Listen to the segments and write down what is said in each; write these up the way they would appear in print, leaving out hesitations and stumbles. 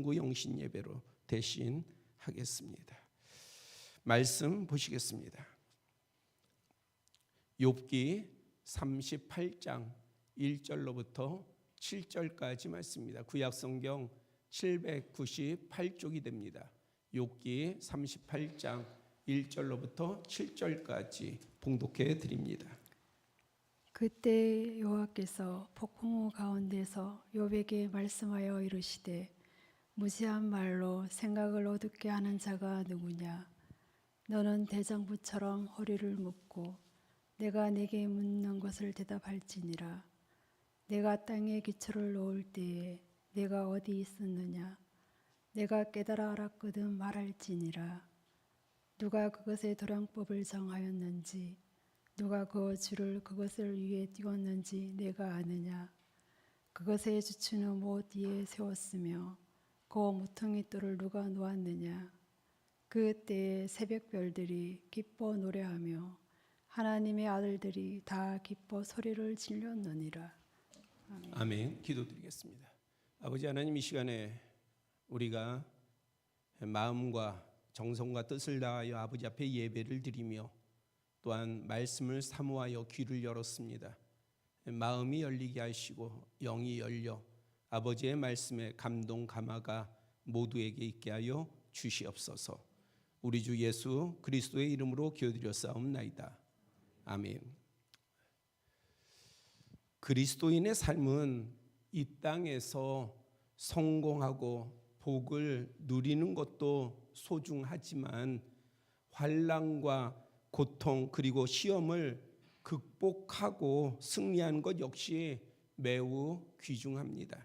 중고 영신 예배로 대신하겠습니다. 말씀 보시겠습니다. 욥기 38장 1절로부터 7절까지 말씀입니다. 구약성경 798쪽이 됩니다. 욥기 38장 1절로부터 7절까지 봉독해 드립니다. 그때 여호와께서 폭풍우 가운데서 욥에게 말씀하여 이르시되 무지한 말로 생각을 어둡게 하는 자가 누구냐? 너는 대장부처럼 허리를 묶고 내가 네게 묻는 것을 대답할지니라. 내가 땅에 기초를 놓을 때에 내가 어디 있었느냐? 내가 깨달아 알았거든 말할지니라. 누가 그것의 도량법을 정하였는지 누가 그 줄을 그것을 위에 띄웠는지 내가 아느냐? 그것의 주추는 못 위에 세웠으며 그 모퉁이 돌을 누가 놓았느냐? 그때에 새벽별들이 기뻐 노래하며 하나님의 아들들이 다 기뻐 소리를 질렀느니라. 아멘. 아멘. 기도드리겠습니다. 아버지 하나님, 이 시간에 우리가 마음과 정성과 뜻을 다하여 아버지 앞에 예배를 드리며 또한 말씀을 사모하여 귀를 열었습니다. 마음이 열리게 하시고 영이 열려 아버지의 말씀에 감동 감화가 모두에게 있게 하여 주시옵소서. 우리 주 예수 그리스도의 이름으로 기도드렸사옵나이다. 아멘. 그리스도인의 삶은 이 땅에서 성공하고 복을 누리는 것도 소중하지만 환난과 고통 그리고 시험을 극복하고 승리하는 것 역시 매우 귀중합니다.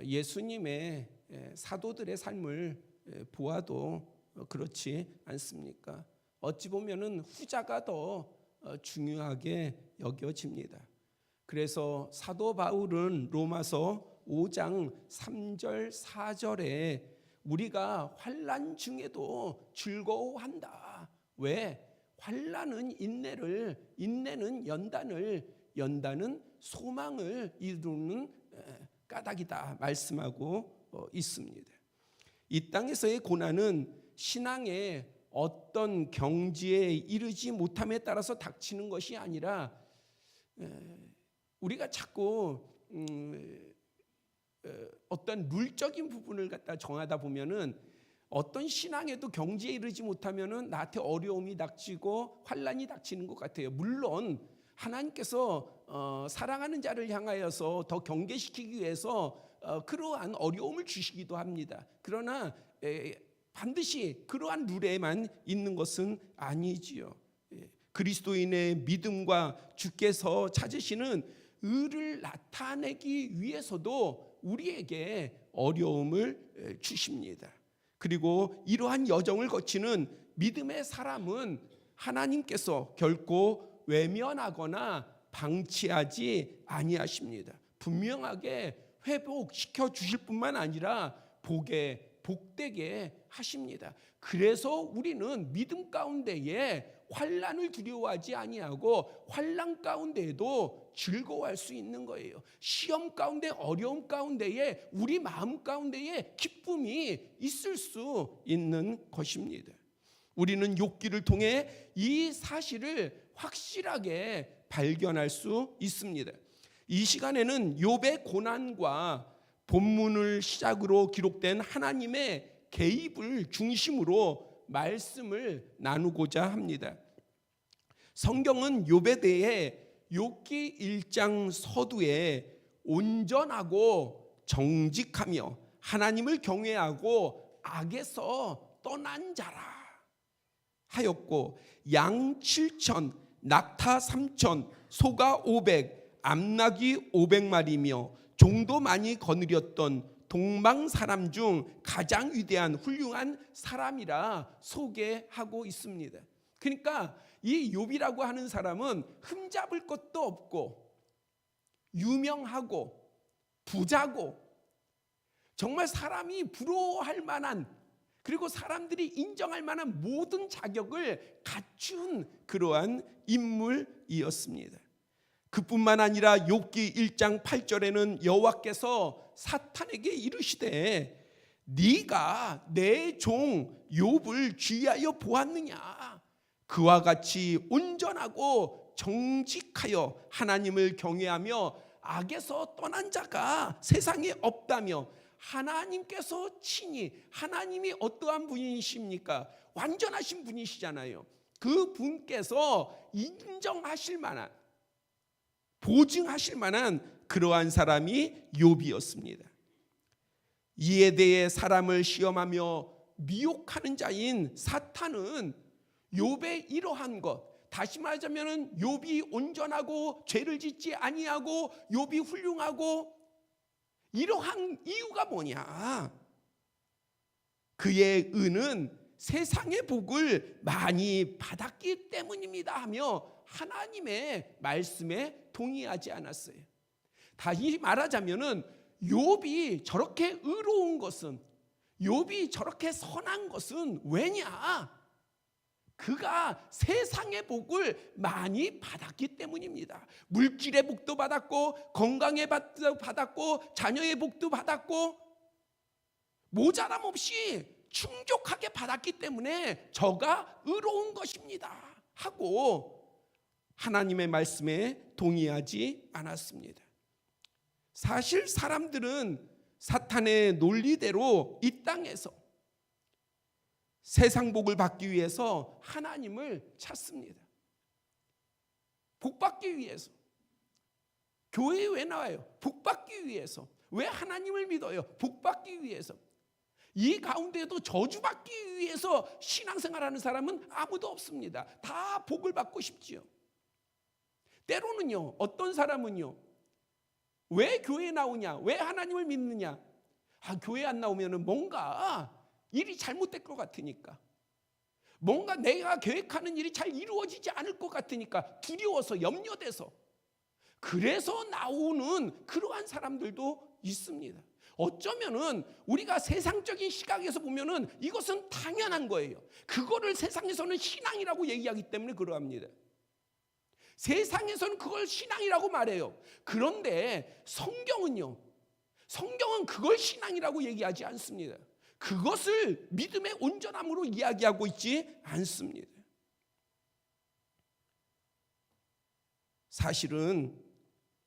예수님의 사도들의 삶을 보아도 그렇지 않습니까? 어찌 보면은 후자가 더 중요하게 여겨집니다. 그래서 사도 바울은 로마서 5장 3절 4절에 우리가 환난 중에도 즐거워한다. 왜? 환난은 인내를, 인내는 연단을, 연단은 소망을 이루는 까닭이다 말씀하고 있습니다. 이 땅에서의 고난은 신앙의 어떤 경지에 이르지 못함에 따라서 닥치는 것이 아니라 우리가 자꾸 어떤 룰적인 부분을 갖다 정하다 보면은 어떤 신앙에도 경지에 이르지 못하면은 나한테 어려움이 닥치고 환난이 닥치는 것 같아요. 물론 하나님께서 사랑하는 자를 향하여서 더 경계시키기 위해서 그러한 어려움을 주시기도 합니다. 그러나 반드시 그러한 룰에만 있는 것은 아니지요. 그리스도인의 믿음과 주께서 찾으시는 의를 나타내기 위해서도 우리에게 어려움을 주십니다. 그리고 이러한 여정을 거치는 믿음의 사람은 하나님께서 결코 외면하거나 방치하지 아니하십니다. 분명하게 회복시켜 주실 뿐만 아니라 복되게 하십니다. 그래서 우리는 믿음 가운데에 환난을 두려워하지 아니하고 환난 가운데에도 즐거워할 수 있는 거예요. 시험 가운데 어려움 가운데에 우리 마음 가운데에 기쁨이 있을 수 있는 것입니다. 우리는 욥기를 통해 이 사실을 확실하게 발견할 수 있습니다. 이 시간에는 욥의 고난과 본문을 시작으로 기록된 하나님의 개입을 중심으로 말씀을 나누고자 합니다. 성경은 욥에 대해 욥기 1장 서두에 온전하고 정직하며 하나님을 경외하고 악에서 떠난 자라 하였고 양 7천, 낙타 3천, 소가 500, 암낙이 500마리며 종도 많이 거느렸던 동방 사람 중 가장 위대한 훌륭한 사람이라 소개하고 있습니다. 그러니까 이 욥이라고 하는 사람은 흠잡을 것도 없고 유명하고 부자고 정말 사람이 부러워할 만한 그리고 사람들이 인정할 만한 모든 자격을 갖춘 그러한 인물이었습니다. 그뿐만 아니라 욥기 1장 8절에는 여호와께서 사탄에게 이르시되 네가 내 종 욥을 귀하여 보았느냐? 그와 같이 온전하고 정직하여 하나님을 경외하며 악에서 떠난 자가 세상에 없다며. 하나님께서 친히, 하나님이 어떠한 분이십니까? 완전하신 분이시잖아요. 그 분께서 인정하실 만한, 보증하실 만한 그러한 사람이 욥이었습니다. 이에 대해 사람을 시험하며 미혹하는 자인 사탄은 욥의 이러한 것, 다시 말하자면 욥이 온전하고 죄를 짓지 아니하고 욥이 훌륭하고 이러한 이유가 뭐냐? 그의 의는 세상의 복을 많이 받았기 때문입니다 하며 하나님의 말씀에 동의하지 않았어요. 다시 말하자면은 욥이 저렇게 의로운 것은, 욥이 저렇게 선한 것은 왜냐? 그가 세상의 복을 많이 받았기 때문입니다. 물질의 복도 받았고, 건강의 복도 받았고, 자녀의 복도 받았고, 모자람 없이 충족하게 받았기 때문에 저가 의로운 것입니다 하고 하나님의 말씀에 동의하지 않았습니다. 사실 사람들은 사탄의 논리대로 이 땅에서 세상 복을 받기 위해서 하나님을 찾습니다. 복 받기 위해서. 교회에 왜 나와요? 복 받기 위해서. 왜 하나님을 믿어요? 복 받기 위해서. 이 가운데도 저주받기 위해서 신앙생활하는 사람은 아무도 없습니다. 다 복을 받고 싶지요. 때로는요, 어떤 사람은요, 왜 교회에 나오냐? 왜 하나님을 믿느냐? 교회 안 나오면 뭔가 일이 잘못될 것 같으니까, 뭔가 내가 계획하는 일이 잘 이루어지지 않을 것 같으니까 두려워서, 염려돼서, 그래서 나오는 그러한 사람들도 있습니다. 어쩌면은 우리가 세상적인 시각에서 보면은 이것은 당연한 거예요. 그거를 세상에서는 신앙이라고 얘기하기 때문에 그러합니다. 세상에서는 그걸 신앙이라고 말해요. 그런데 성경은요, 성경은 그걸 신앙이라고 얘기하지 않습니다. 그것을 믿음의 온전함으로 이야기하고 있지 않습니다. 사실은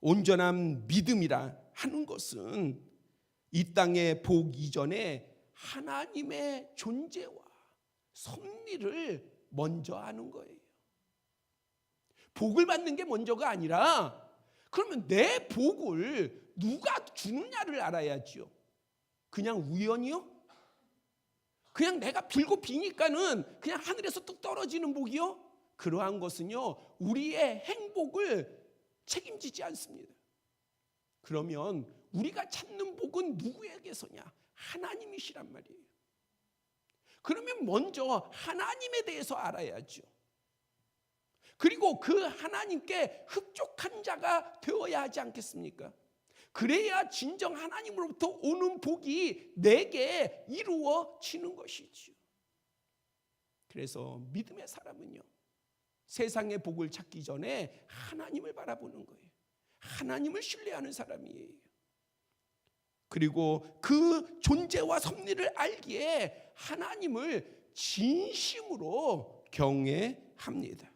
온전한 믿음이라 하는 것은 이 땅의 복 이전에 하나님의 존재와 섭리를 먼저 아는 거예요. 복을 받는 게 먼저가 아니라, 그러면 내 복을 누가 주느냐를 알아야지요. 그냥 우연이요? 그냥 내가 빌고 비니까는 그냥 하늘에서 뚝 떨어지는 복이요? 그러한 것은요, 우리의 행복을 책임지지 않습니다. 그러면 우리가 찾는 복은 누구에게서냐? 하나님이시란 말이에요. 그러면 먼저 하나님에 대해서 알아야죠. 그리고 그 하나님께 흡족한 자가 되어야 하지 않겠습니까? 그래야 진정 하나님으로부터 오는 복이 내게 이루어지는 것이지요. 그래서 믿음의 사람은요, 세상의 복을 찾기 전에 하나님을 바라보는 거예요. 하나님을 신뢰하는 사람이에요. 그리고 그 존재와 섭리를 알기에 하나님을 진심으로 경외합니다.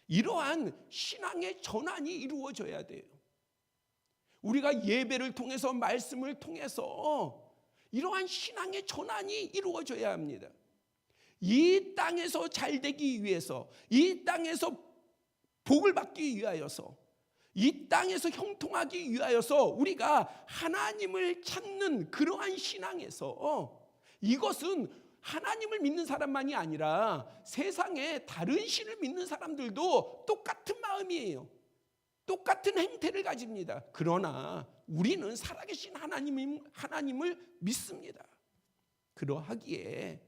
이러한 신앙의 전환이 이루어져야 돼요. 우리가 예배를 통해서, 말씀을 통해서 이러한 신앙의 전환이 이루어져야 합니다. 이 땅에서 잘 되기 위해서, 이 땅에서 복을 받기 위하여서, 이 땅에서 형통하기 위하여서 우리가 하나님을 찾는 그러한 신앙에서, 이것은 하나님을 믿는 사람만이 아니라 세상에 다른 신을 믿는 사람들도 똑같은 마음이에요. 똑같은 행태를 가집니다. 그러나 우리는 살아계신 하나님을 믿습니다. 그러하기에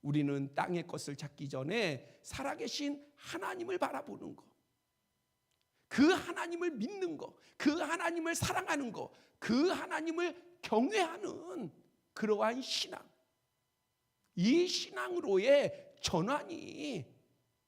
우리는 땅의 것을 찾기 전에 살아계신 하나님을 바라보는 것, 그 하나님을 믿는 것, 그 하나님을 사랑하는 것, 그 하나님을 경외하는 그러한 신앙, 이 신앙으로의 전환이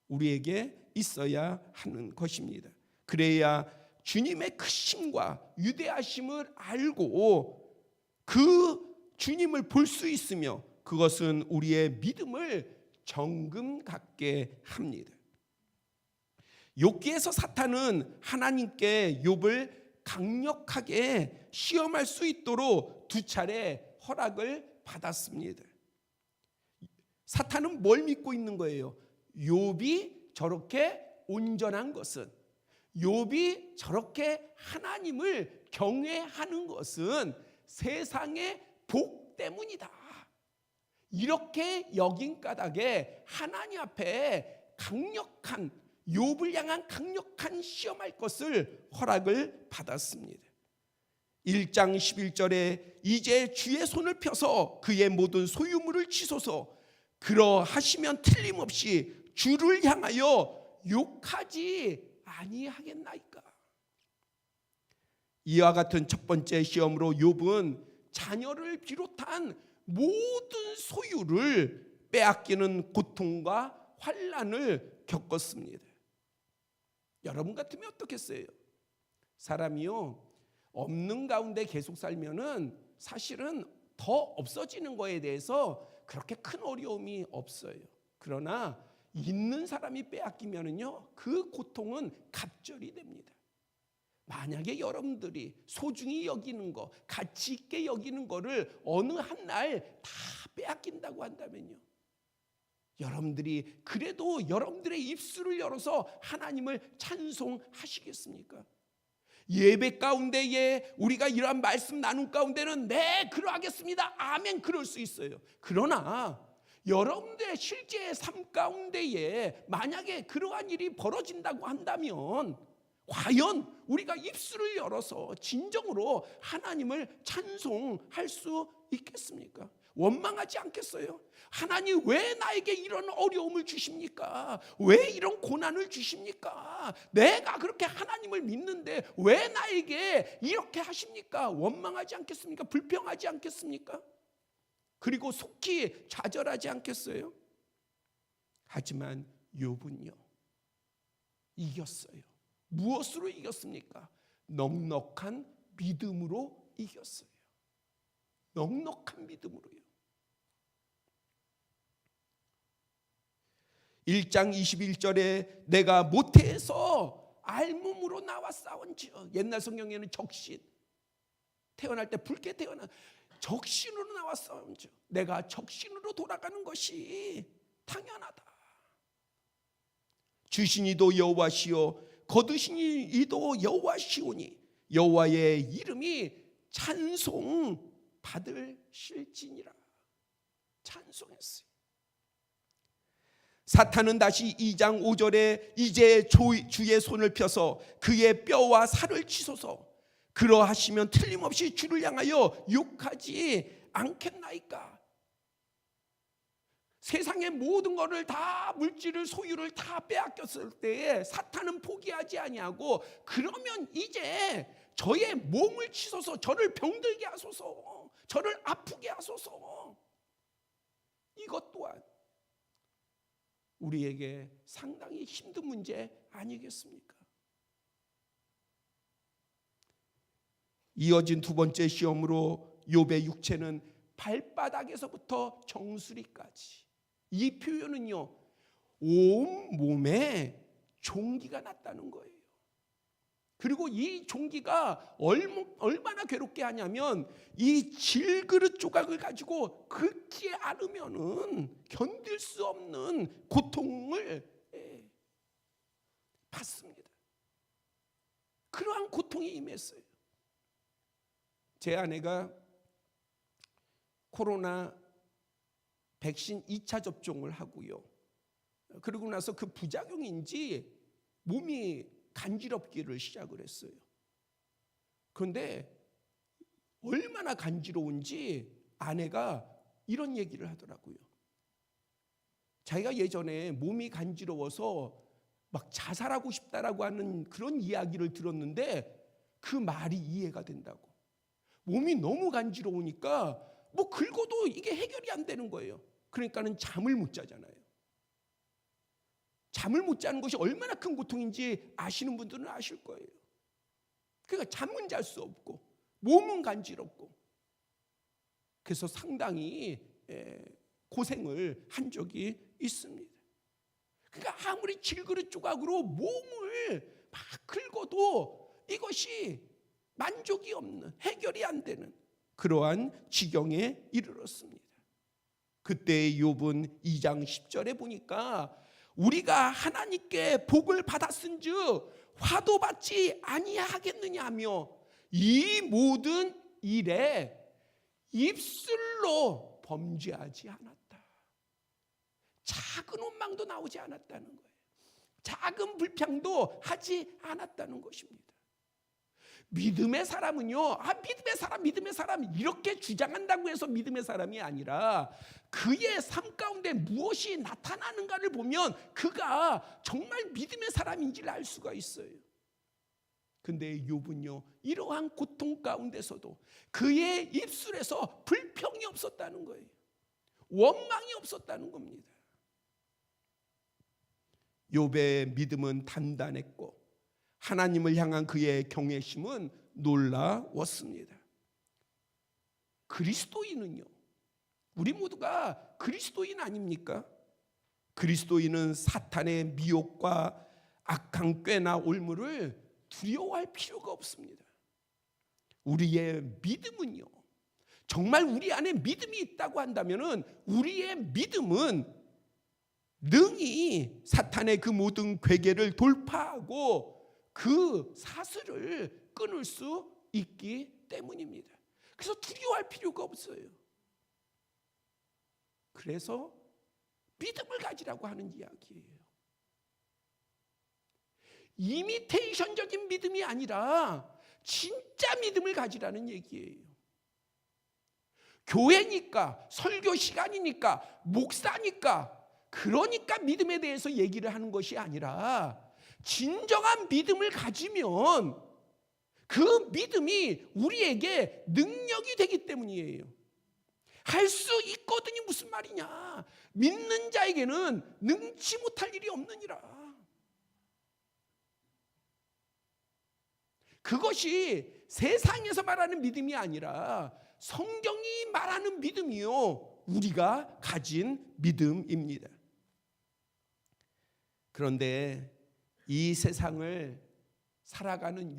우리에게 있어야 하는 것입니다. 그래야 주님의 크심과 위대하심을 알고 그 주님을 볼 수 있으며 그것은 우리의 믿음을 정금 갖게 합니다. 욥기에서 사탄은 하나님께 욥을 강력하게 시험할 수 있도록 2차례 허락을 받았습니다. 사탄은 뭘 믿고 있는 거예요? 욥이 저렇게 온전한 것은, 욥이 저렇게 하나님을 경외하는 것은 세상의 복 때문이다. 이렇게 여긴 까닭에 하나님 앞에 강력한, 욥을 향한 강력한 시험할 것을 허락을 받았습니다. 1장 11절에 이제 주의 손을 펴서 그의 모든 소유물을 치소서, 그러하시면 틀림없이 주를 향하여 욕하지 아니하겠나이까. 이와 같은 첫 번째 시험으로 욥은 자녀를 비롯한 모든 소유를 빼앗기는 고통과 환난을 겪었습니다. 여러분 같으면 어떻겠어요? 사람이요, 없는 가운데 계속 살면은 사실은 더 없어지는 거에 대해서 그렇게 큰 어려움이 없어요. 그러나 있는 사람이 빼앗기면은요, 그 고통은 갑절이 됩니다. 만약에 여러분들이 소중히 여기는 거, 가치 있게 여기는 거를 어느 한 날 다 빼앗긴다고 한다면요, 여러분들이 그래도 여러분들의 입술을 열어서 하나님을 찬송하시겠습니까? 예배 가운데에 우리가 이러한 말씀 나눈 가운데는 네, 그러하겠습니다, 아멘, 그럴 수 있어요. 그러나 여러분들의 실제의 삶 가운데에 만약에 그러한 일이 벌어진다고 한다면 과연 우리가 입술을 열어서 진정으로 하나님을 찬송할 수 있겠습니까? 원망하지 않겠어요? 하나님 왜 나에게 이런 어려움을 주십니까? 왜 이런 고난을 주십니까? 내가 그렇게 하나님을 믿는데 왜 나에게 이렇게 하십니까? 원망하지 않겠습니까? 불평하지 않겠습니까? 그리고 속히 좌절하지 않겠어요? 하지만 욥은요, 이겼어요. 무엇으로 이겼습니까? 넉넉한 믿음으로 이겼어요. 넉넉한 믿음으로요. 1장 21절에 내가 모태에서 알몸으로 나와 싸운지어, 옛날 성경에는 적신, 태어날 때 붉게 태어난 적신으로 나와 싸운지어 내가 적신으로 돌아가는 것이 당연하다. 주시니도 여호와시요 거두시니도 여호와시오니 여호와의 이름이 찬송 받으실지니라. 찬송했어요. 사탄은 다시 2장 5절에 이제 주의 손을 펴서 그의 뼈와 살을 치소서, 그러하시면 틀림없이 주를 향하여 욕하지 않겠나이까. 세상의 모든 것을 다, 물질을, 소유를 다 빼앗겼을 때에 사탄은 포기하지 아니하고 그러면 이제 저의 몸을 치소서, 저를 병들게 하소서, 저를 아프게 하소서. 이것 또한 우리에게 상당히 힘든 문제 아니겠습니까? 이어진 두 번째 시험으로 욥의 육체는 발바닥에서부터 정수리까지, 이 표현은요, 온 몸에 종기가 났다는 거예요. 그리고 이 종기가 얼마나 괴롭게 하냐면 이 질그릇 조각을 가지고 긁지 않으면은 견딜 수 없는 고통을 받습니다. 그러한 고통이 임했어요. 제 아내가 코로나 백신 2차 접종을 하고요, 그러고 나서 그 부작용인지 몸이 간지럽기를 시작을 했어요. 그런데 얼마나 간지러운지 아내가 이런 얘기를 하더라고요. 자기가 예전에 몸이 간지러워서 막 자살하고 싶다라고 하는 그런 이야기를 들었는데 그 말이 이해가 된다고. 몸이 너무 간지러우니까 뭐 긁어도 이게 해결이 안 되는 거예요. 그러니까는 잠을 못 자잖아요. 잠을 못 자는 것이 얼마나 큰 고통인지 아시는 분들은 아실 거예요. 그러니까 잠은 잘 수 없고 몸은 간지럽고, 그래서 상당히 고생을 한 적이 있습니다. 그러니까 아무리 질그릇 조각으로 몸을 막 긁어도 이것이 만족이 없는, 해결이 안 되는 그러한 지경에 이르렀습니다. 그때 욥은 2장 10절에 보니까 우리가 하나님께 복을 받았은즉 화도 받지 아니하겠느냐며 이 모든 일에 입술로 범죄하지 않았다. 작은 원망도 나오지 않았다는 거예요. 작은 불평도 하지 않았다는 것입니다. 믿음의 사람은요, 믿음의 사람 이렇게 주장한다고 해서 믿음의 사람이 아니라 그의 삶 가운데 무엇이 나타나는가를 보면 그가 정말 믿음의 사람인지를 알 수가 있어요. 근데 욥은요, 이러한 고통 가운데서도 그의 입술에서 불평이 없었다는 거예요. 원망이 없었다는 겁니다. 욥의 믿음은 단단했고 하나님을 향한 그의 경외심은 놀라웠습니다. 그리스도인은요, 우리 모두가 그리스도인 아닙니까? 그리스도인은 사탄의 미혹과 악한 꾀나 올무를 두려워할 필요가 없습니다. 우리의 믿음은요, 정말 우리 안에 믿음이 있다고 한다면은 우리의 믿음은 능히 사탄의 그 모든 괴계를 돌파하고 그 사슬을 끊을 수 있기 때문입니다. 그래서 두려워할 필요가 없어요. 그래서 믿음을 가지라고 하는 이야기예요. 이미테이션적인 믿음이 아니라 진짜 믿음을 가지라는 얘기예요. 교회니까, 설교 시간이니까, 목사니까, 그러니까 믿음에 대해서 얘기를 하는 것이 아니라 진정한 믿음을 가지면 그 믿음이 우리에게 능력이 되기 때문이에요. 할 수 있거든이 무슨 말이냐? 믿는 자에게는 능치 못할 일이 없느니라. 그것이 세상에서 말하는 믿음이 아니라 성경이 말하는 믿음이요, 우리가 가진 믿음입니다. 그런데 이 세상을 살아가는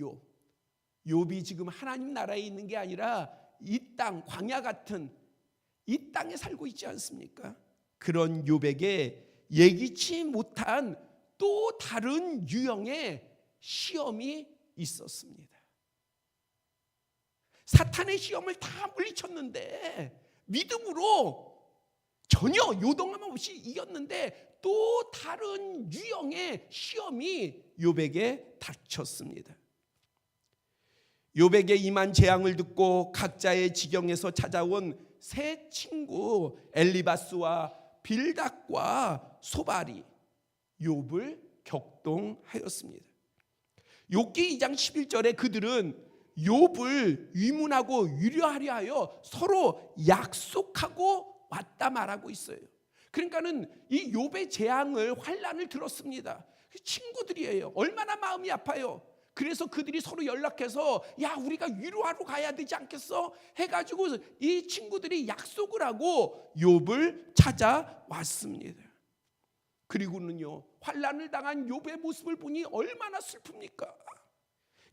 욥이 지금 하나님 나라에 있는 게 아니라 이 땅, 광야 같은 이 땅에 살고 있지 않습니까? 그런 욥에게 예기치 못한 또 다른 유형의 시험이 있었습니다. 사탄의 시험을 다 물리쳤는데 믿음으로 전혀 요동함 없이 이겼는데 또 다른 유형의 시험이 욥에게 닥쳤습니다. 욥에게 임한 재앙을 듣고 각자의 지경에서 찾아온 세 친구 엘리바스와 빌닷과 소발이 욥을 격동하였습니다. 욥기 2장 11절에 그들은 욥을 위문하고 유려하려 하여 서로 약속하고 왔다 말하고 있어요. 그러니까는 이 욥의 재앙을, 환난을 들었습니다. 친구들이에요. 얼마나 마음이 아파요. 그래서 그들이 서로 연락해서 야, 우리가 위로하러 가야 되지 않겠어? 해가지고 이 친구들이 약속을 하고 욥을 찾아왔습니다. 그리고는요, 환난을 당한 욥의 모습을 보니 얼마나 슬픕니까?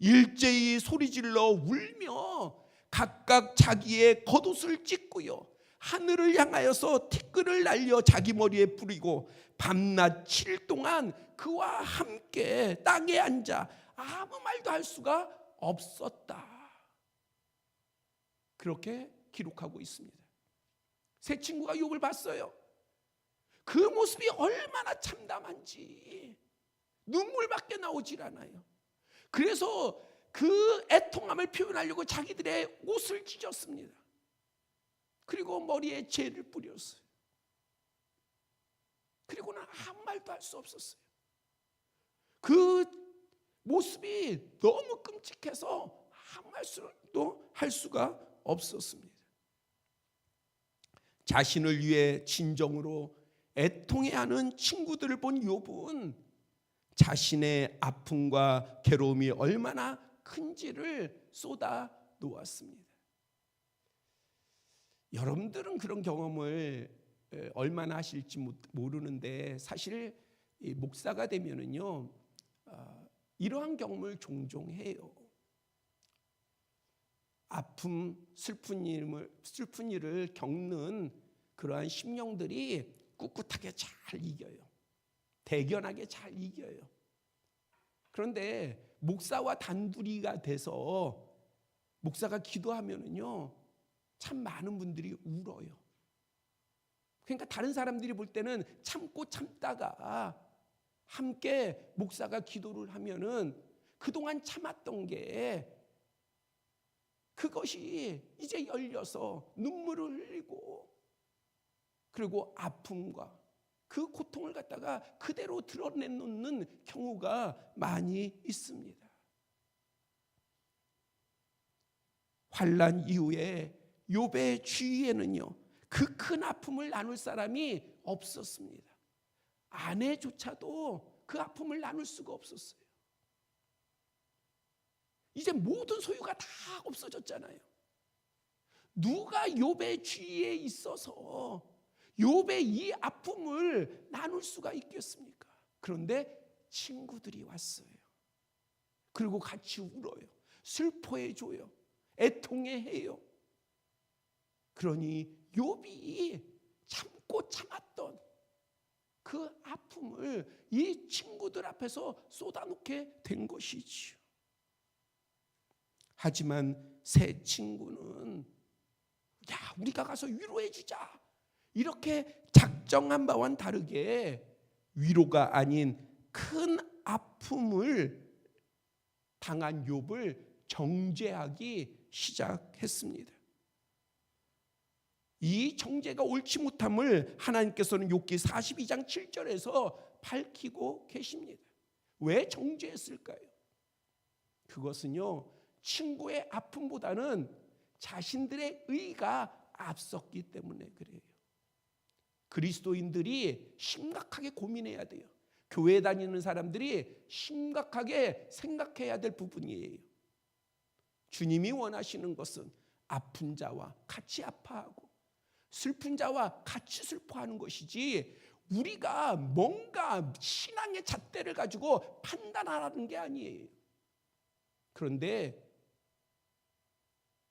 일제히 소리질러 울며 각각 자기의 겉옷을 찢고요, 하늘을 향하여서 티끌을 날려 자기 머리에 뿌리고 밤낮 7일 동안 그와 함께 땅에 앉아 아무 말도 할 수가 없었다. 그렇게 기록하고 있습니다. 세 친구가 욥을 봤어요. 그 모습이 얼마나 참담한지 눈물밖에 나오질 않아요. 그래서 그 애통함을 표현하려고 자기들의 옷을 찢었습니다. 그리고 머리에 재를 뿌렸어요. 그리고는 아무 말도 할 수 없었어요. 그 모습이 너무 끔찍해서 아무 말도 할 수가 없었습니다. 자신을 위해 진정으로 애통해하는 친구들을 본 욥은 자신의 아픔과 괴로움이 얼마나 큰지를 쏟아 놓았습니다. 여러분들은 그런 경험을 얼마나 하실지 모르는데 사실 목사가 되면은요 이러한 경험을 종종 해요. 아픔, 슬픈 일을 겪는 그러한 심령들이 꿋꿋하게 잘 이겨요. 대견하게 잘 이겨요. 그런데 목사와 단둘이가 돼서 목사가 기도하면은요 참 많은 분들이 울어요. 그러니까 다른 사람들이 볼 때는 참고 참다가 함께 목사가 기도를 하면은 그동안 참았던 게 그것이 이제 열려서 눈물을 흘리고 그리고 아픔과 그 고통을 갖다가 그대로 드러내놓는 경우가 많이 있습니다. 환난 이후에 욥의 주위에는요 그 큰 아픔을 나눌 사람이 없었습니다. 아내조차도 그 아픔을 나눌 수가 없었어요. 이제 모든 소유가 다 없어졌잖아요. 누가 욥의 주위에 있어서 욥의 이 아픔을 나눌 수가 있겠습니까? 그런데 친구들이 왔어요. 그리고 같이 울어요. 슬퍼해줘요. 애통해해요. 그러니 욥이 참고 참았던 그 아픔을 이 친구들 앞에서 쏟아놓게 된 것이지요. 하지만 새 친구는 우리가 가서 위로해주자 이렇게 작정한 바와는 다르게 위로가 아닌 큰 아픔을 당한 욥을 정죄하기 시작했습니다. 이 정죄가 옳지 못함을 하나님께서는 욥기 42장 7절에서 밝히고 계십니다. 왜 정죄했을까요? 그것은요 친구의 아픔보다는 자신들의 의가 앞섰기 때문에 그래요. 그리스도인들이 심각하게 고민해야 돼요. 교회 다니는 사람들이 심각하게 생각해야 될 부분이에요. 주님이 원하시는 것은 아픈 자와 같이 아파하고 슬픈 자와 같이 슬퍼하는 것이지 우리가 뭔가 신앙의 잣대를 가지고 판단하라는 게 아니에요. 그런데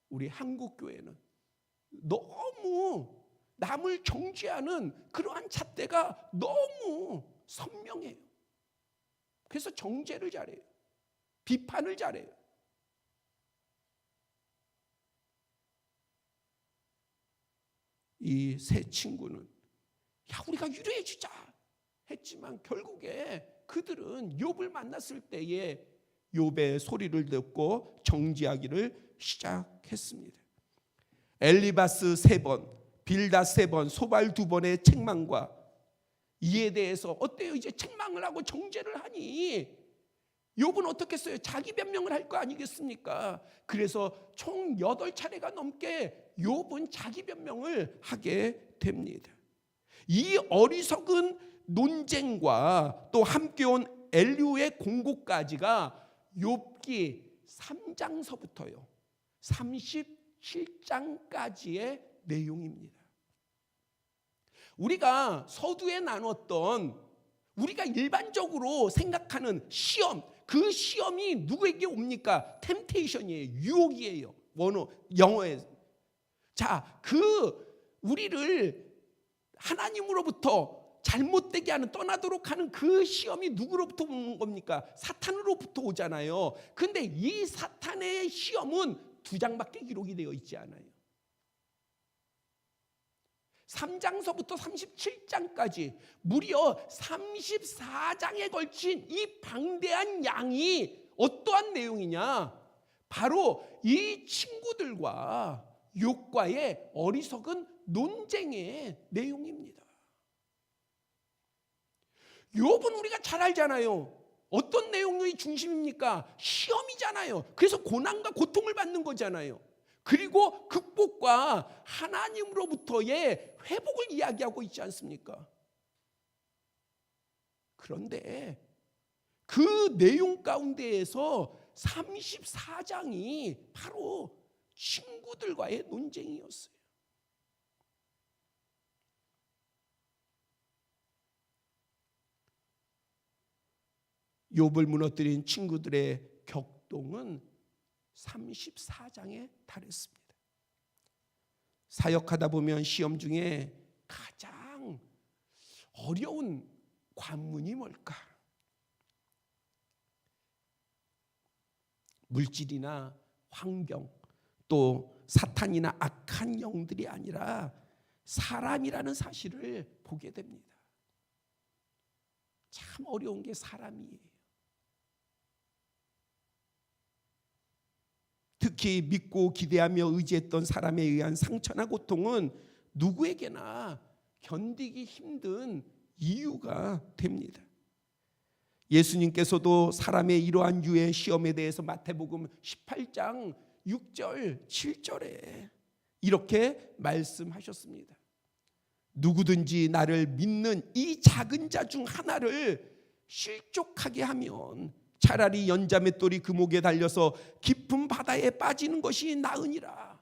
우리 한국교회는 너무 남을 정죄하는 그러한 잣대가 너무 선명해요. 그래서 정죄를 잘해요. 비판을 잘해요. 이 세 친구는 우리가 위로해 주자 했지만 결국에 그들은 욥을 만났을 때에 욥의 소리를 듣고 정죄하기를 시작했습니다. 엘리바스 3번, 빌닷 3번, 소발 2번의 책망과 이에 대해서 어때요? 이제 책망을 하고 정죄를 하니 욥은 어떻게 했어요? 자기 변명을 할 거 아니겠습니까? 그래서 총 8차례가 넘게 욥은 자기 변명을 하게 됩니다. 이 어리석은 논쟁과 또 함께 온 엘리후의 공고까지가 욥기 3장서부터요 37장까지의 내용입니다. 우리가 서두에 나눴던 우리가 일반적으로 생각하는 시험, 그 시험이 누구에게 옵니까? 템테이션이에요. 유혹이에요. 영어에. 자, 우리를 하나님으로부터 잘못되게 하는, 떠나도록 하는 그 시험이 누구로부터 오는 겁니까? 사탄으로부터 오잖아요. 근데 이 사탄의 시험은 2장밖에 기록이 되어 있지 않아요. 3장서부터 37장까지 무려 34장에 걸친 이 방대한 양이 어떠한 내용이냐? 바로 이 친구들과 욥과의 어리석은 논쟁의 내용입니다. 욥은 우리가 잘 알잖아요. 어떤 내용이 중심입니까? 시험이잖아요. 그래서 고난과 고통을 받는 거잖아요. 그리고 극복과 하나님으로부터의 회복을 이야기하고 있지 않습니까? 그런데 그 내용 가운데에서 34장이 바로 친구들과의 논쟁이었어요. 욥을 무너뜨린 친구들의 격동은 34장에 달했습니다. 사역하다 보면 시험 중에 가장 어려운 관문이 뭘까? 물질이나 환경, 또 사탄이나 악한 영들이 아니라 사람이라는 사실을 보게 됩니다. 참 어려운 게 사람이에요. 특히 믿고 기대하며 의지했던 사람에 의한 상처나 고통은 누구에게나 견디기 힘든 이유가 됩니다. 예수님께서도 사람의 이러한 유의 시험에 대해서 마태복음 18장 6절 7절에 이렇게 말씀하셨습니다. 누구든지 나를 믿는 이 작은 자 중 하나를 실족하게 하면 차라리 연자맷돌이 그 목에 달려서 깊은 바다에 빠지는 것이 나으니라.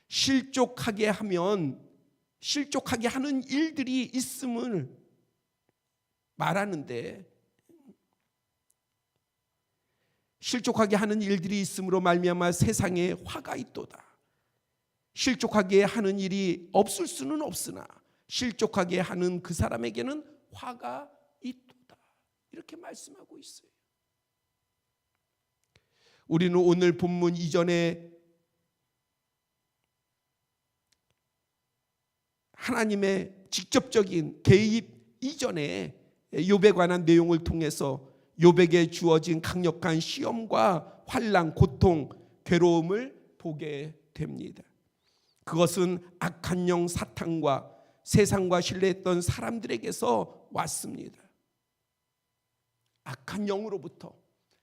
실족하게 하면 실족하게 하는 일들이 있음을 말하는데, 실족하게 하는 일들이 있음으로 말미암아 세상에 화가 있도다. 실족하게 하는 일이 없을 수는 없으나 실족하게 하는 그 사람에게는 화가 있도다. 이렇게 말씀하고 있어요. 우리는 오늘 본문 이전에 하나님의 직접적인 개입 이전에 욥에 관한 내용을 통해서 욥에게 주어진 강력한 시험과 환난, 고통, 괴로움을 보게 됩니다. 그것은 악한 영 사탄과 세상과 신뢰했던 사람들에게서 왔습니다. 악한 영으로부터,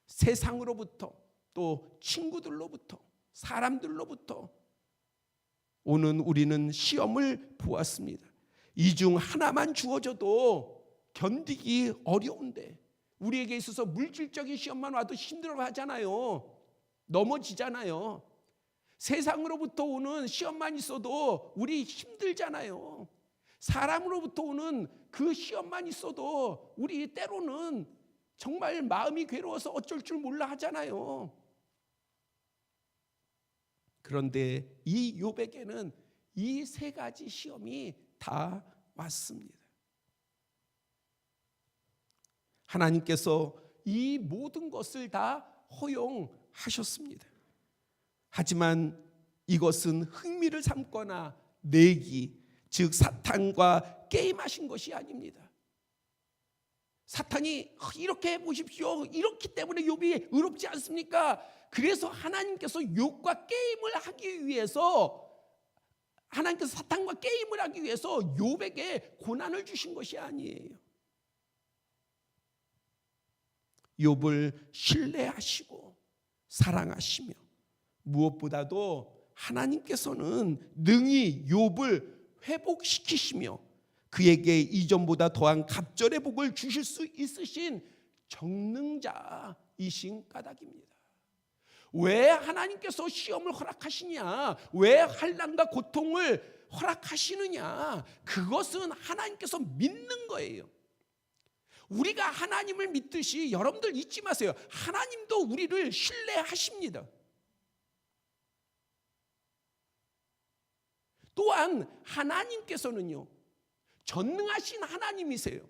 세상으로부터, 또 친구들로부터, 사람들로부터 오는 우리는 시험을 보았습니다. 이 중 하나만 주어져도 견디기 어려운데, 우리에게 있어서 물질적인 시험만 와도 힘들어하잖아요. 넘어지잖아요. 세상으로부터 오는 시험만 있어도 우리 힘들잖아요. 사람으로부터 오는 그 시험만 있어도 우리 때로는 정말 마음이 괴로워서 어쩔 줄 몰라 하잖아요. 그런데 이 욥에게는 이 세 가지 시험이 다 왔습니다. 하나님께서 이 모든 것을 다 허용하셨습니다. 하지만 이것은 흥미를 삼거나 내기, 즉 사탄과 게임하신 것이 아닙니다. 사탄이 이렇게 해보십시오, 이렇기 때문에 욥이 의롭지 않습니까? 그래서 하나님께서 욥과 게임을 하기 위해서, 하나님께서 사탄과 게임을 하기 위해서 욥에게 고난을 주신 것이 아니에요. 욥을 신뢰하시고 사랑하시며 무엇보다도 하나님께서는 능히 욥을 회복시키시며 그에게 이전보다 더한 갑절의 복을 주실 수 있으신 정능자이신 까닭입니다. 왜 하나님께서 시험을 허락하시냐, 왜 환난과 고통을 허락하시느냐, 그것은 하나님께서 믿는 거예요. 우리가 하나님을 믿듯이 여러분들 잊지 마세요. 하나님도 우리를 신뢰하십니다. 또한 하나님께서는요, 전능하신 하나님이세요.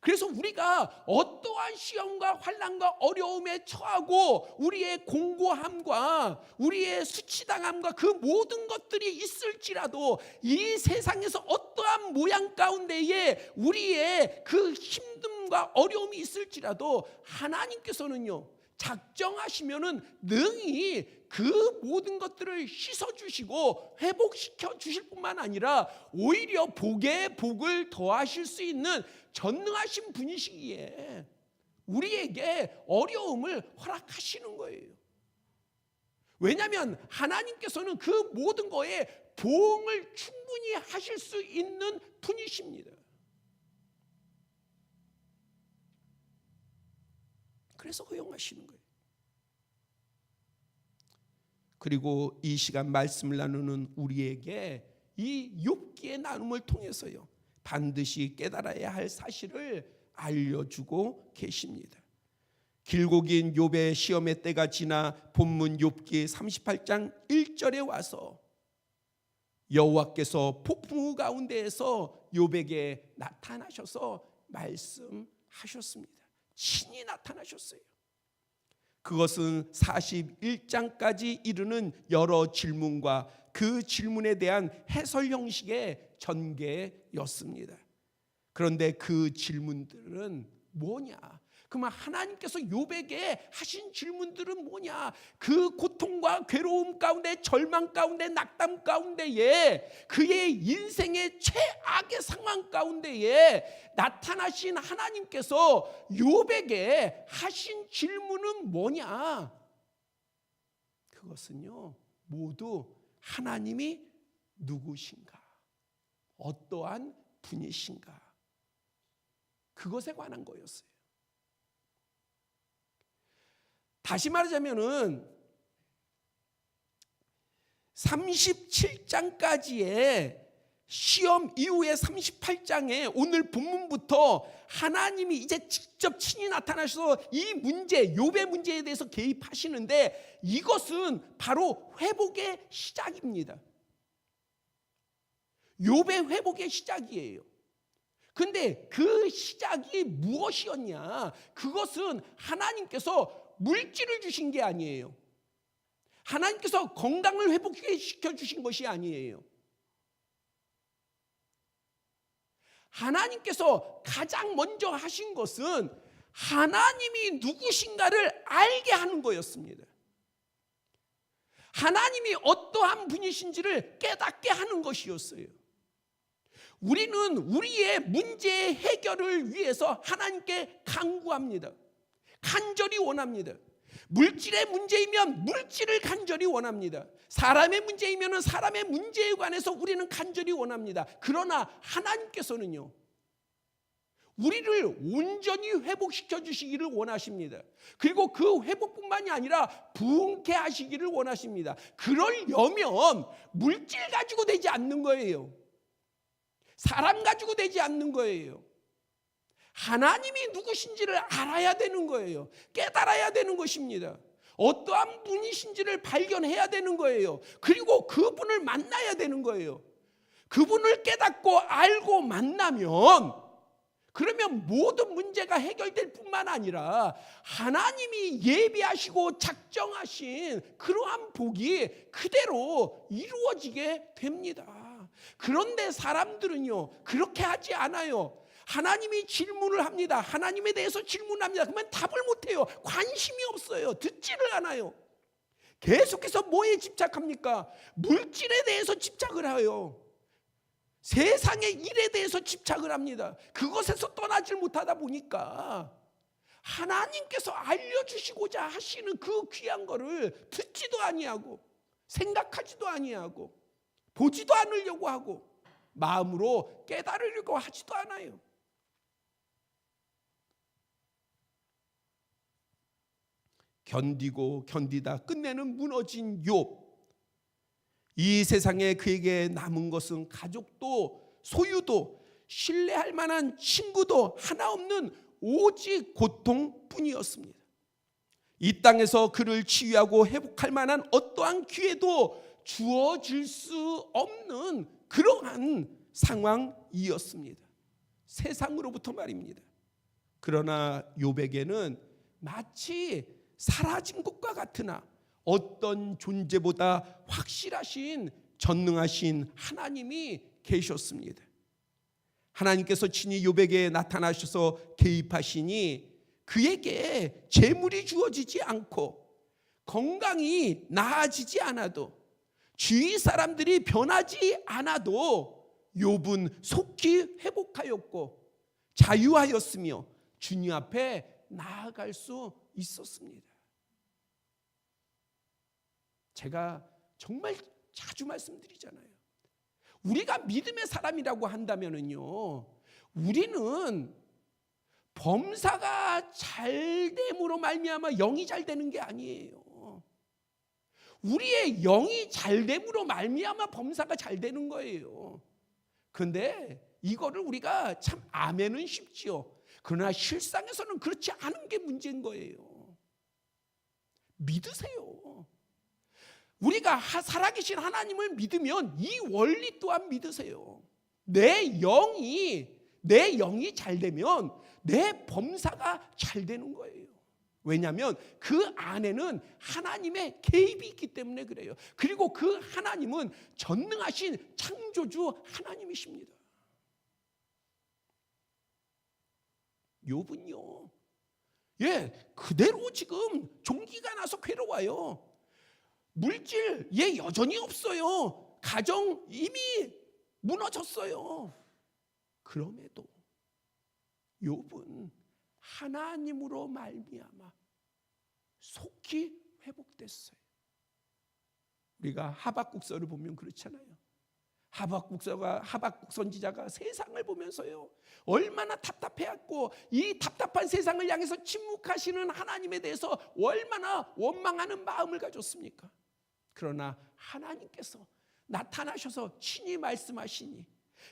그래서 우리가 어떠한 시험과 환난과 어려움에 처하고 우리의 공고함과 우리의 수치당함과 그 모든 것들이 있을지라도, 이 세상에서 어떠한 모양 가운데에 우리의 그 힘듦과 어려움이 있을지라도 하나님께서는요, 작정하시면은 능히 그 모든 것들을 씻어주시고 회복시켜 주실 뿐만 아니라 오히려 복에 복을 더하실 수 있는 전능하신 분이시기에 우리에게 어려움을 허락하시는 거예요. 왜냐하면 하나님께서는 그 모든 거에 보응을 충분히 하실 수 있는 분이십니다. 그래서 허용하시는 거예요. 그리고 이 시간 말씀을 나누는 우리에게 이 욥기의 나눔을 통해서요, 반드시 깨달아야 할 사실을 알려주고 계십니다. 길고 긴 욥의 시험의 때가 지나 본문 욥기 38장 1절에 와서 여호와께서 폭풍우 가운데에서 욥에게 나타나셔서 말씀하셨습니다. 친히 나타나셨어요. 그것은 41장까지 이르는 여러 질문과 그 질문에 대한 해설 형식의 전개였습니다. 그런데 그 질문들은 뭐냐? 그러면 하나님께서 욥에게 하신 질문들은 뭐냐? 그 고통과 괴로움 가운데, 절망 가운데, 낙담 가운데에, 그의 인생의 최악의 상황 가운데에 나타나신 하나님께서 욥에게 하신 질문은 뭐냐? 그것은요, 모두 하나님이 누구신가? 어떠한 분이신가? 그것에 관한 거였어요. 다시 말하자면은 37장까지의 시험 이후에 38장에 오늘 본문부터 하나님이 이제 직접 친히 나타나셔서 이 문제, 욥의 문제에 대해서 개입하시는데 이것은 바로 회복의 시작입니다. 욥의 회복의 시작이에요. 근데 그 시작이 무엇이었냐? 그것은 하나님께서 물질을 주신 게 아니에요. 하나님께서 건강을 회복시켜 주신 것이 아니에요. 하나님께서 가장 먼저 하신 것은 하나님이 누구신가를 알게 하는 거였습니다. 하나님이 어떠한 분이신지를 깨닫게 하는 것이었어요. 우리는 우리의 문제의 해결을 위해서 하나님께 간구합니다. 간절히 원합니다. 물질의 문제이면 물질을 간절히 원합니다. 사람의 문제이면 사람의 문제에 관해서 우리는 간절히 원합니다. 그러나 하나님께서는요, 우리를 온전히 회복시켜 주시기를 원하십니다. 그리고 그 회복뿐만이 아니라 부흥케 하시기를 원하십니다. 그러려면 물질 가지고 되지 않는 거예요. 사람 가지고 되지 않는 거예요. 하나님이 누구신지를 알아야 되는 거예요. 깨달아야 되는 것입니다. 어떠한 분이신지를 발견해야 되는 거예요. 그리고 그분을 만나야 되는 거예요. 그분을 깨닫고 알고 만나면, 그러면 모든 문제가 해결될 뿐만 아니라 하나님이 예비하시고 작정하신 그러한 복이 그대로 이루어지게 됩니다. 그런데 사람들은요, 그렇게 하지 않아요. 하나님이 질문을 합니다. 하나님에 대해서 질문합니다. 그러면 답을 못해요. 관심이 없어요. 듣지를 않아요. 계속해서 뭐에 집착합니까? 물질에 대해서 집착을 해요. 세상의 일에 대해서 집착을 합니다. 그것에서 떠나질 못하다 보니까 하나님께서 알려주시고자 하시는 그 귀한 거를 듣지도 아니하고 생각하지도 아니하고 보지도 않으려고 하고 마음으로 깨달으려고 하지도 않아요. 견디고 견디다 끝내는 무너진 욥. 이 세상에 그에게 남은 것은 가족도 소유도 신뢰할 만한 친구도 하나 없는 오직 고통뿐이었습니다. 이 땅에서 그를 치유하고 회복할 만한 어떠한 기회도 주어질 수 없는 그러한 상황이었습니다. 세상으로부터 말입니다. 그러나 욥에게는 마치 사라진 것과 같으나 어떤 존재보다 확실하신 전능하신 하나님이 계셨습니다. 하나님께서 친히 욥에게 나타나셔서 개입하시니 그에게 재물이 주어지지 않고 건강이 나아지지 않아도 주위 사람들이 변하지 않아도 욥은 속히 회복하였고 자유하였으며 주님 앞에 나아갈 수 있었습니다. 제가 정말 자주 말씀드리잖아요. 우리가 믿음의 사람이라고 한다면은요, 우리는 범사가 잘됨으로 말미암아 영이 잘 되는 게 아니에요. 우리의 영이 잘됨으로 말미암아 범사가 잘 되는 거예요. 그런데 이거를 우리가 참 아멘은 쉽지요. 그러나 실상에서는 그렇지 않은 게 문제인 거예요. 믿으세요. 우리가 살아계신 하나님을 믿으면 이 원리 또한 믿으세요. 내 영이 잘 되면 내 범사가 잘 되는 거예요. 왜냐하면 그 안에는 하나님의 개입이 있기 때문에 그래요. 그리고 그 하나님은 전능하신 창조주 하나님이십니다. 욥은요, 그대로 지금 종기가 나서 괴로워요. 물질 여전히 없어요. 가정 이미 무너졌어요. 그럼에도 욥은 하나님으로 말미암아 속히 회복됐어요. 우리가 하박국서를 보면 그렇잖아요. 하박국 선지자가 세상을 보면서요, 얼마나 답답해했고 이 답답한 세상을 향해서 침묵하시는 하나님에 대해서 얼마나 원망하는 마음을 가졌습니까? 그러나 하나님께서 나타나셔서 친히 말씀하시니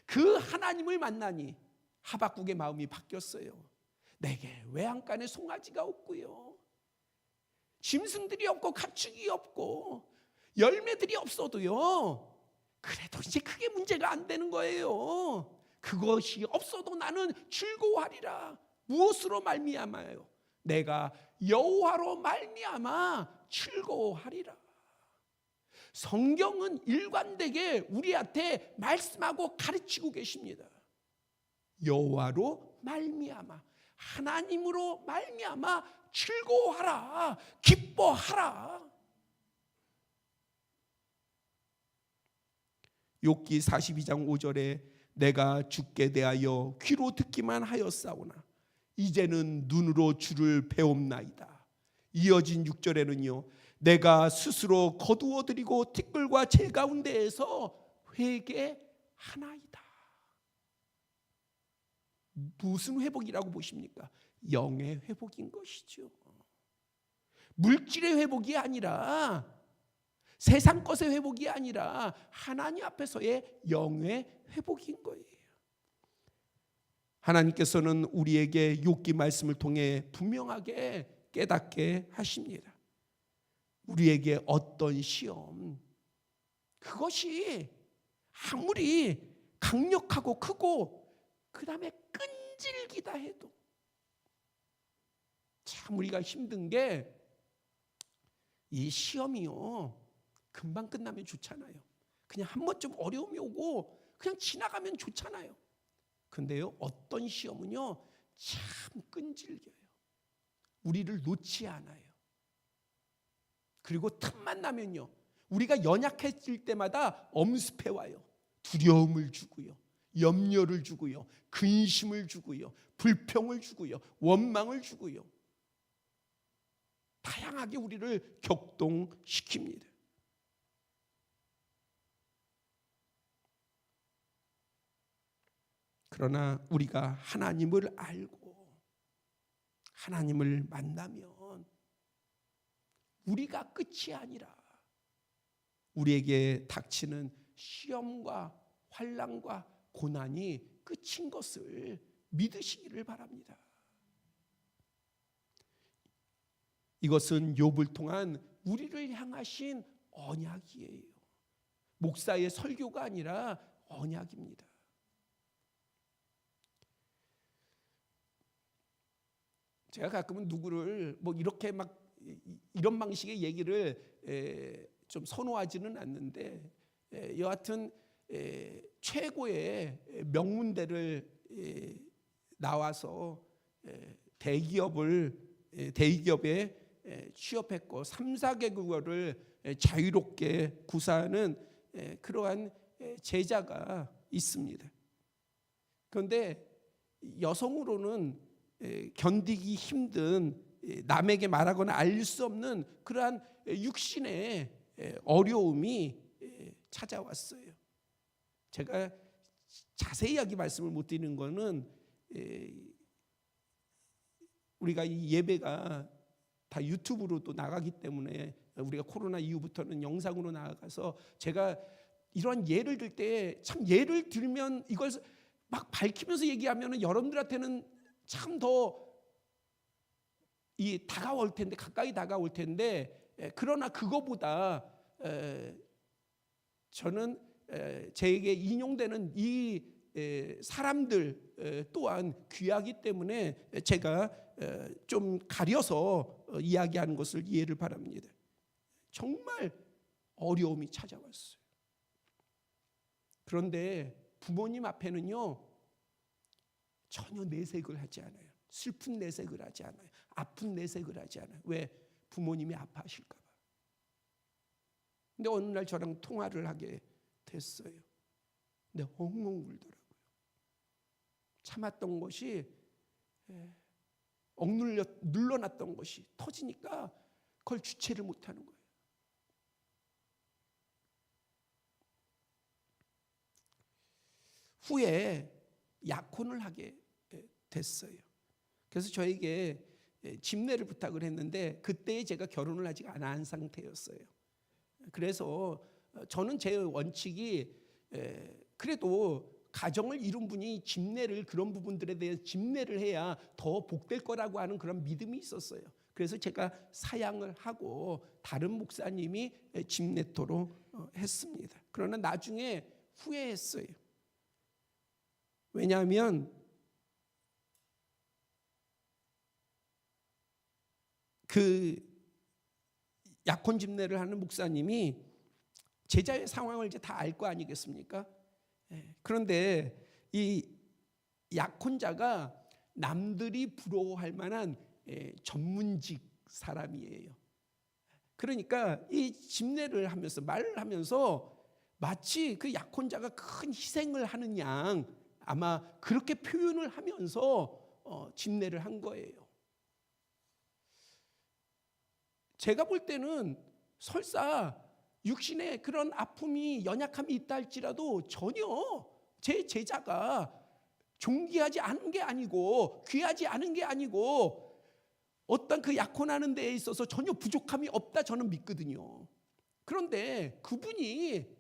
그 하나님을 만나니 하박국의 마음이 바뀌었어요. 내게 외양간에 송아지가 없고요, 짐승들이 없고 가축이 없고 열매들이 없어도요, 그래도 이제 그게 문제가 안 되는 거예요. 그것이 없어도 나는 즐거워하리라. 무엇으로 말미암아요? 내가 여호와로 말미암아 즐거워하리라. 성경은 일관되게 우리한테 말씀하고 가르치고 계십니다. 여호와로 말미암아, 하나님으로 말미암아 즐거워하라, 기뻐하라. 욥기 42장 5절에 내가 주께 대하여 귀로 듣기만 하였사오나 이제는 눈으로 주를 배옵나이다. 이어진 6절에는요, 내가 스스로 거두어드리고 티끌과 재 가운데에서 회개하나이다. 무슨 회복이라고 보십니까? 영의 회복인 것이죠. 물질의 회복이 아니라, 세상 것의 회복이 아니라 하나님 앞에서의 영의 회복인 거예요. 하나님께서는 우리에게 욥기 말씀을 통해 분명하게 깨닫게 하십니다. 우리에게 어떤 시험, 그것이 아무리 강력하고 크고 그 다음에 끈질기다 해도 참 우리가 힘든 게, 이 시험이요 금방 끝나면 좋잖아요. 그냥 한 번쯤 어려움이 오고 그냥 지나가면 좋잖아요. 근데요, 어떤 시험은요 참 끈질겨요. 우리를 놓지 않아요. 그리고 틈만 나면요, 우리가 연약해질 때마다 엄습해 와요. 두려움을 주고요, 염려를 주고요, 근심을 주고요, 불평을 주고요, 원망을 주고요, 다양하게 우리를 격동시킵니다. 그러나 우리가 하나님을 알고 하나님을 만나면 우리가 끝이 아니라 우리에게 닥치는 시험과 환난과 고난이 끝인 것을 믿으시기를 바랍니다. 이것은 욥을 통한 우리를 향하신 언약이에요. 목사의 설교가 아니라 언약입니다. 제가 가끔은 누구를 이렇게 막 이런 방식의 얘기를 좀 선호하지는 않는데, 여하튼 최고의 명문대를 나와서 대기업에 취업했고 3, 4개국어를 자유롭게 구사하는 그러한 제자가 있습니다. 그런데 여성으로는 견디기 힘든, 남에게 말하거나 알릴 수 없는 그러한 육신의 어려움이 찾아왔어요. 제가 자세하게 말씀을 못 드리는 거는, 우리가 이 예배가 다 유튜브로도 나가기 때문에 우리가 코로나 이후부터는 영상으로 나가서 제가 이런 예를 들 때 참 예를 들면 이걸 막 밝히면서 얘기하면 여러분들한테는 참 더 다가올 텐데, 가까이 다가올 텐데, 그러나 그거보다 저는 제게 인용되는 이 사람들 또한 귀하기 때문에 제가 좀 가려서 이야기하는 것을 이해를 바랍니다. 정말 어려움이 찾아왔어요. 그런데 부모님 앞에는요, 전혀 내색을 하지 않아요. 슬픈 내색을 하지 않아요. 아픈 내색을 하지 않아요. 왜? 부모님이 아파하실까 봐. 근데 어느 날 저랑 통화를 하게 됐어요. 근데 엉엉 울더라고요. 참았던 것이, 눌러놨던 것이 터지니까 그걸 주체를 못하는 거예요. 후에 약혼을 하게 됐어요. 그래서 저에게 집례를 부탁을 했는데 그때 제가 결혼을 아직 안 한 상태였어요. 그래서 저는 제 원칙이 그래도 가정을 이룬 분이 집례를, 그런 부분들에 대해 집례를 해야 더 복될 거라고 하는 그런 믿음이 있었어요. 그래서 제가 사양을 하고 다른 목사님이 집례토로 했습니다. 그러나 나중에 후회했어요. 왜냐하면 그 약혼 집례를 하는 목사님이 제자의 상황을 이제 다 알 거 아니겠습니까? 그런데 이 약혼자가 남들이 부러워할 만한 전문직 사람이에요. 그러니까 이 집례를 하면서, 말을 하면서 마치 그 약혼자가 큰 희생을 하는 양, 아마 그렇게 표현을 하면서 집례를 한 거예요. 제가 볼 때는 설사 육신에 그런 아픔이, 연약함이 있다 할지라도 전혀 제 제자가 존귀하지 않은 게 아니고, 귀하지 않은 게 아니고, 어떤 그 약혼하는 데에 있어서 전혀 부족함이 없다, 저는 믿거든요. 그런데 그분이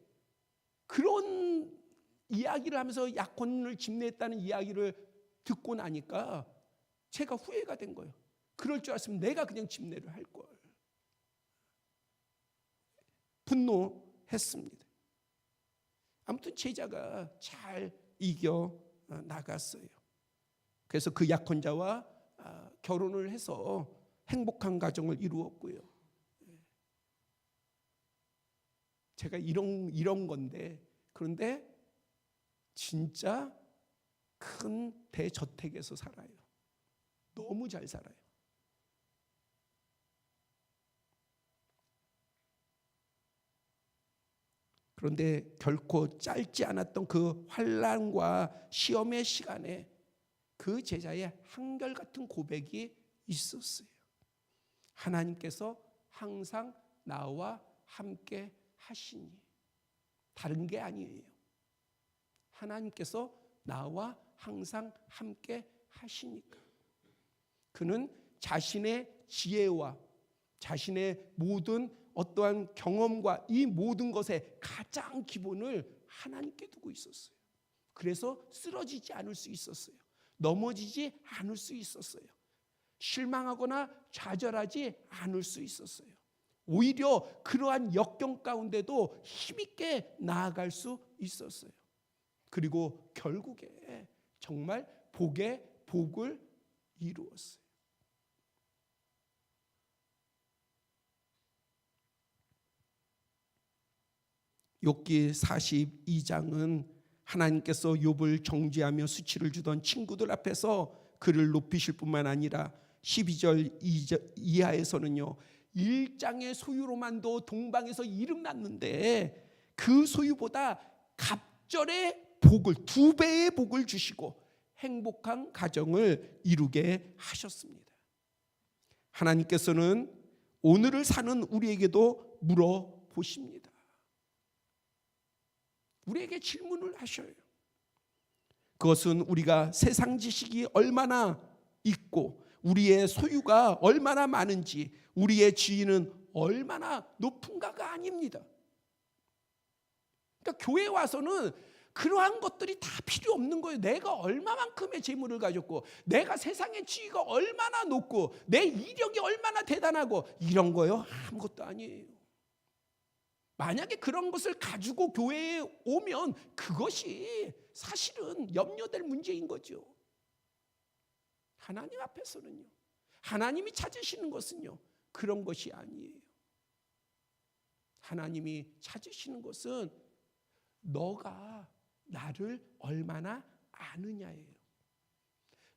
그런 이야기를 하면서 약혼을 집례했다는 이야기를 듣고 나니까 제가 후회가 된 거예요. 그럴 줄 알았으면 내가 그냥 집례를 할 걸. 분노했습니다. 아무튼 제자가 잘 이겨 나갔어요. 그래서 그 약혼자와 결혼을 해서 행복한 가정을 이루었고요. 제가 이런 건데, 그런데 진짜 큰 대저택에서 살아요. 너무 잘 살아요. 그런데 결코 짧지 않았던 그 환난과 시험의 시간에 그 제자의 한결같은 고백이 있었어요. 하나님께서 항상 나와 함께 하시니. 다른 게 아니에요. 하나님께서 나와 항상 함께 하시니까. 그는 자신의 지혜와 자신의 모든 어떠한 경험과 이 모든 것의 가장 기본을 하나님께 두고 있었어요. 그래서 쓰러지지 않을 수 있었어요. 넘어지지 않을 수 있었어요. 실망하거나 좌절하지 않을 수 있었어요. 오히려 그러한 역경 가운데도 힘있게 나아갈 수 있었어요. 그리고 결국에 정말 복의 복을 이루었어요. 욥기 42장은 하나님께서 욥을 정죄하며 수치를 주던 친구들 앞에서 그를 높이실 뿐만 아니라 12절 이하에서는요, 1장의 소유로만도 동방에서 이름났는데 그 소유보다 갑절의 복을, 2배의 복을 주시고 행복한 가정을 이루게 하셨습니다. 하나님께서는 오늘을 사는 우리에게도 물어보십니다. 우리에게 질문을 하셔요. 그것은 우리가 세상 지식이 얼마나 있고 우리의 소유가 얼마나 많은지, 우리의 지위는 얼마나 높은가가 아닙니다. 그러니까 교회 와서는 그러한 것들이 다 필요 없는 거예요. 내가 얼마만큼의 재물을 가졌고, 내가 세상의 지위가 얼마나 높고, 내 이력이 얼마나 대단하고, 이런 거요? 아무것도 아니에요. 만약에 그런 것을 가지고 교회에 오면 그것이 사실은 염려될 문제인 거죠. 하나님 앞에서는요, 하나님이 찾으시는 것은요, 그런 것이 아니에요. 하나님이 찾으시는 것은 너가 나를 얼마나 아느냐예요.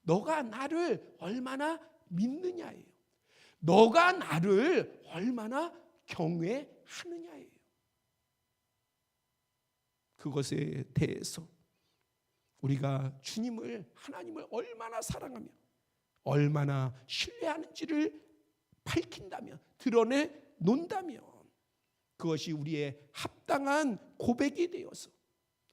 너가 나를 얼마나 믿느냐예요. 너가 나를 얼마나 경외하느냐예요. 그것에 대해서 우리가 하나님을 얼마나 사랑하며 얼마나 신뢰하는지를 밝힌다면, 드러내 논다면, 그것이 우리의 합당한 고백이 되어서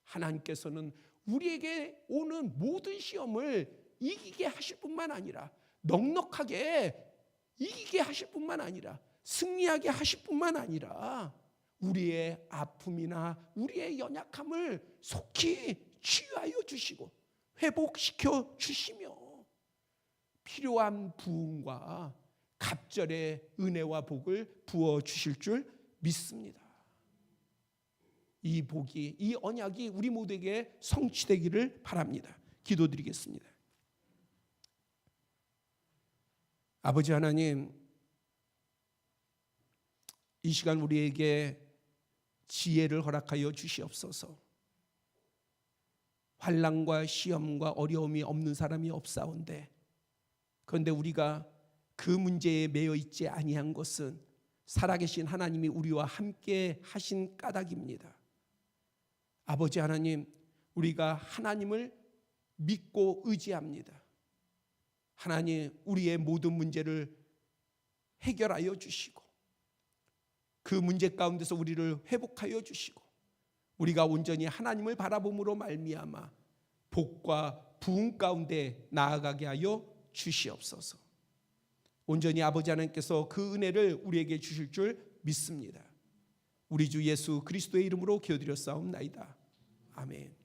하나님께서는 우리에게 오는 모든 시험을 이기게 하실 뿐만 아니라, 넉넉하게 이기게 하실 뿐만 아니라, 승리하게 하실 뿐만 아니라, 우리의 아픔이나 우리의 연약함을 속히 치유하여 주시고 회복시켜 주시며 필요한 부흥과 갑절의 은혜와 복을 부어 주실 줄 믿습니다. 이 복이, 이 언약이 우리 모두에게 성취되기를 바랍니다. 기도드리겠습니다. 아버지 하나님, 이 시간 우리에게 지혜를 허락하여 주시옵소서. 환난과 시험과 어려움이 없는 사람이 없사온데, 그런데 우리가 그 문제에 매여 있지 아니한 것은 살아계신 하나님이 우리와 함께 하신 까닭입니다. 아버지 하나님, 우리가 하나님을 믿고 의지합니다. 하나님, 우리의 모든 문제를 해결하여 주시고 그 문제 가운데서 우리를 회복하여 주시고 우리가 온전히 하나님을 바라봄으로 말미암아 복과 부흥 가운데 나아가게 하여 주시옵소서. 온전히 아버지 하나님께서 그 은혜를 우리에게 주실 줄 믿습니다. 우리 주 예수 그리스도의 이름으로 기도드렸사옵나이다. 아멘.